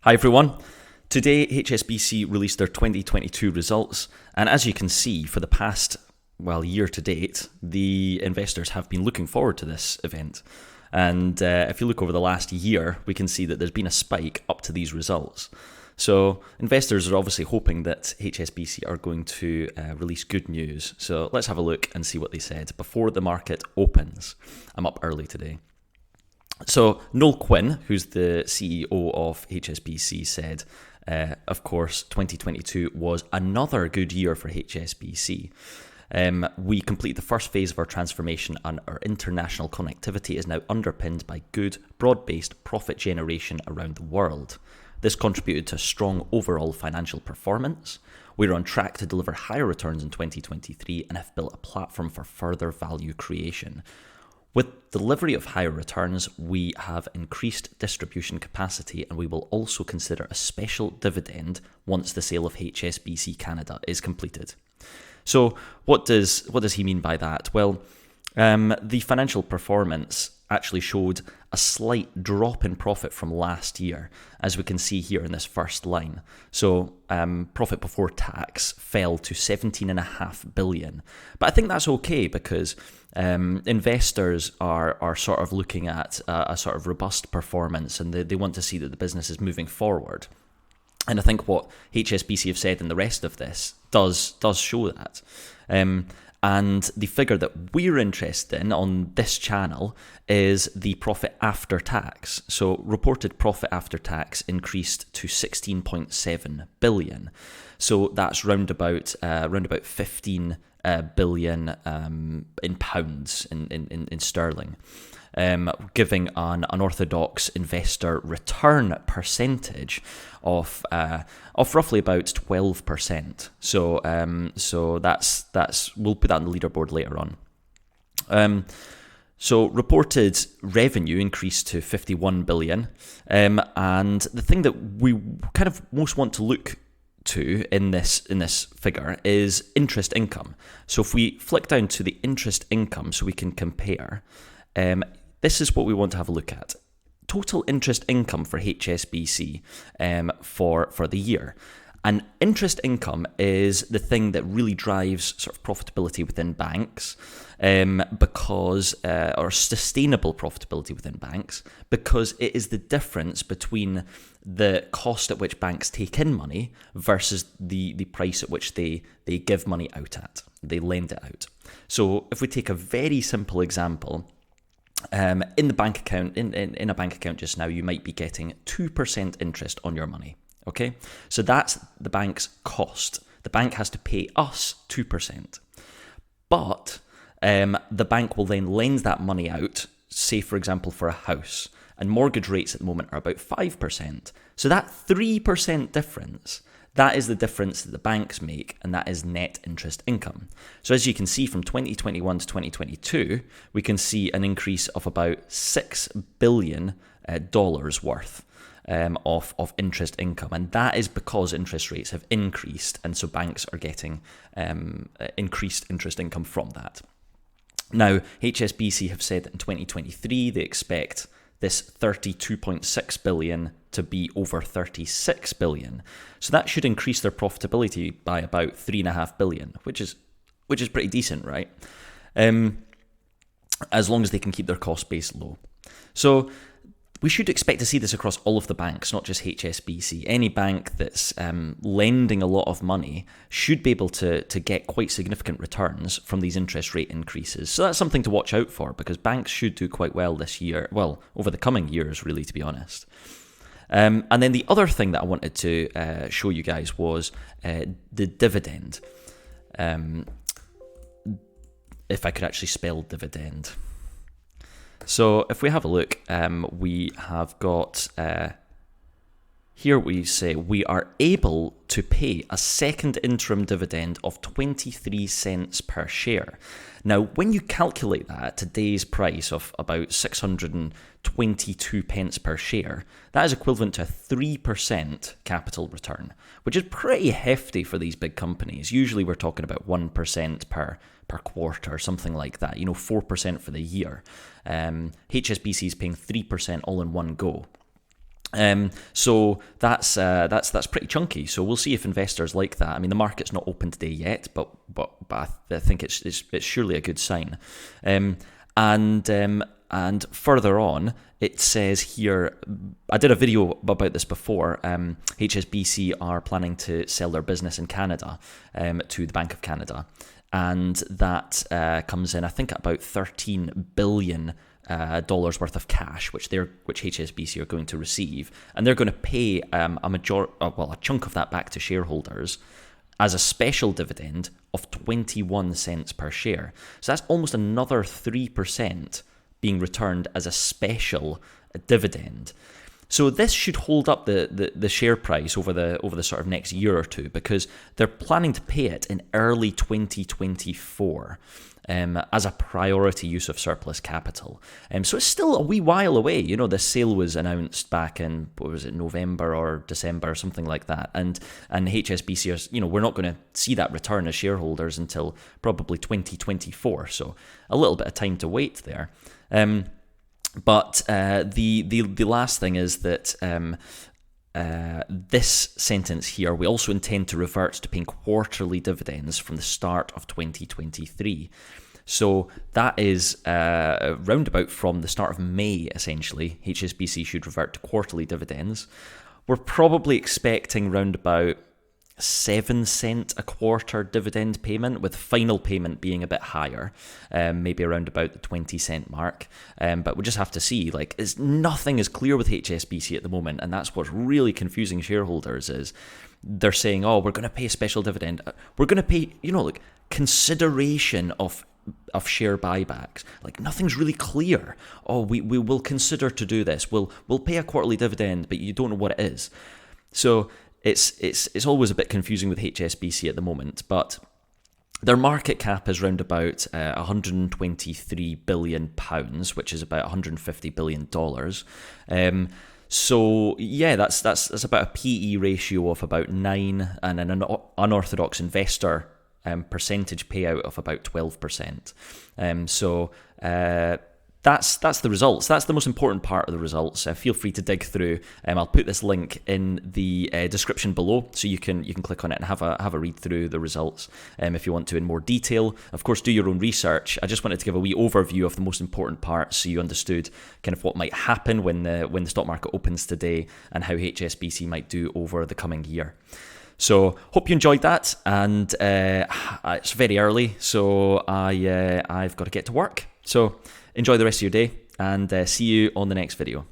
Hi everyone. Today HSBC released their 2022 results, and as you can see, for the past, year to date, the investors have been looking forward to this event. And if you look over the last year, we can see that there's been a spike up to these results. So investors are obviously hoping that HSBC are going to release good news. So let's have a look and see what they said before the market opens. I'm up early today. So Noel Quinn, who's the CEO of HSBC, said, of course, 2022 was another good year for HSBC. We completed the first phase of our transformation, and our international connectivity is now underpinned by good, broad-based profit generation around the world. This contributed to a strong overall financial performance. We're on track to deliver higher returns in 2023 and have built a platform for further value creation. With delivery of higher returns, we have increased distribution capacity, and we will also consider a special dividend once the sale of HSBC Canada is completed. So what does he mean by that? Well, the financial performance actually showed a slight drop in profit from last year, as we can see here in this first line. So profit before tax fell to 17.5 billion. But I think that's okay because investors are sort of looking at a sort of robust performance, and they want to see that the business is moving forward. And I think what HSBC have said in the rest of this does show that. And the figure that we're interested in on this channel is the profit after tax. So reported profit after tax increased to 16.7 billion. So that's round about 15 billion in pounds in sterling. Giving an unorthodox investor return percentage of roughly about 12%. So that's we'll put that on the leaderboard later on. So reported revenue increased to 51 billion, and the thing that we kind of most want to look to in this figure is interest income. So if we flick down to the interest income, so we can compare. This is what we want to have a look at. Total interest income for HSBC for the year. And interest income is the thing that really drives sort of profitability within banks, or sustainable profitability within banks, because it is the difference between the cost at which banks take in money versus the price at which they give money out at. They lend it out. So if we take a very simple example, in the bank account, in a bank account just now, you might be getting 2% interest on your money. Okay, so that's the bank's cost. The bank has to pay us 2%, but the bank will then lend that money out, say for example for a house, and mortgage rates at the moment are about 5%. So that 3% difference, that is the difference that the banks make, and that is net interest income. So as you can see, from 2021 to 2022, we can see an increase of about $6 billion worth of interest income. And that is because interest rates have increased, and so banks are getting increased interest income from that. Now, HSBC have said that in 2023, they expect this 32.6 billion to be over 36 billion. So that should increase their profitability by about 3.5 billion, which is pretty decent, right? As long as they can keep their cost base low. So we should expect to see this across all of the banks, not just HSBC. Any bank that's lending a lot of money should be able to get quite significant returns from these interest rate increases. So that's something to watch out for, because banks should do quite well this year, well, over the coming years, really, to be honest. And then the other thing that I wanted to show you guys was the dividend. If I could actually spell dividend. So if we have a look, we have got, here we say we are able to pay a second interim dividend of 23 cents per share. Now, when you calculate that at today's price of about 622 pence per share, that is equivalent to a 3% capital return, which is pretty hefty for these big companies. Usually we're talking about 1% per quarter, something like that, 4% for the year. HSBC is paying 3% all in one go. So that's pretty chunky. So we'll see if investors like that. I mean, the market's not open today yet, but I think it's surely a good sign. And further on, it says here, I did a video about this before. HSBC are planning to sell their business in Canada to the Bank of Canada, and that comes in, I think, at about $13 billion dollars worth of cash, which HSBC are going to receive, and they're going to pay a chunk of that back to shareholders as a special dividend of 21 cents per share. So that's almost another 3% being returned as a special dividend. So this should hold up the share price over the sort of next year or two, because they're planning to pay it in early 2024 as a priority use of surplus capital. So it's still a wee while away. You know, the sale was announced back in, what was it, November or December or something like that. And HSBC are, you know, we're not going to see that return as shareholders until probably 2024. So a little bit of time to wait there. But the last thing is that this sentence here, we also intend to revert to paying quarterly dividends from the start of 2023. So that is roundabout from the start of May, essentially. HSBC should revert to quarterly dividends. We're probably expecting roundabout 7 cent a quarter dividend payment, with final payment being a bit higher, maybe around about the 20 cent mark. But we'll just have to see. Like, nothing is clear with HSBC at the moment, and that's what's really confusing shareholders. Is they're saying, oh, we're going to pay a special dividend, we're going to pay, you know, like consideration of share buybacks. Like, nothing's really clear. Oh, we will consider to do this. We'll pay a quarterly dividend, but you don't know what it is. So it's always a bit confusing with HSBC at the moment, but their market cap is around about £123 billion, which is about $150 billion. So yeah, that's about a PE ratio of about 9, and an unorthodox investor percentage payout of about 12%. That's the results. That's the most important part of the results. Feel free to dig through. I'll put this link in the description below, so you can click on it and have a read through the results if you want to in more detail. Of course, do your own research. I just wanted to give a wee overview of the most important parts, so you understood kind of what might happen when the stock market opens today, and how HSBC might do over the coming year. So hope you enjoyed that, and it's very early, so I've got to get to work. So enjoy the rest of your day, and see you on the next video.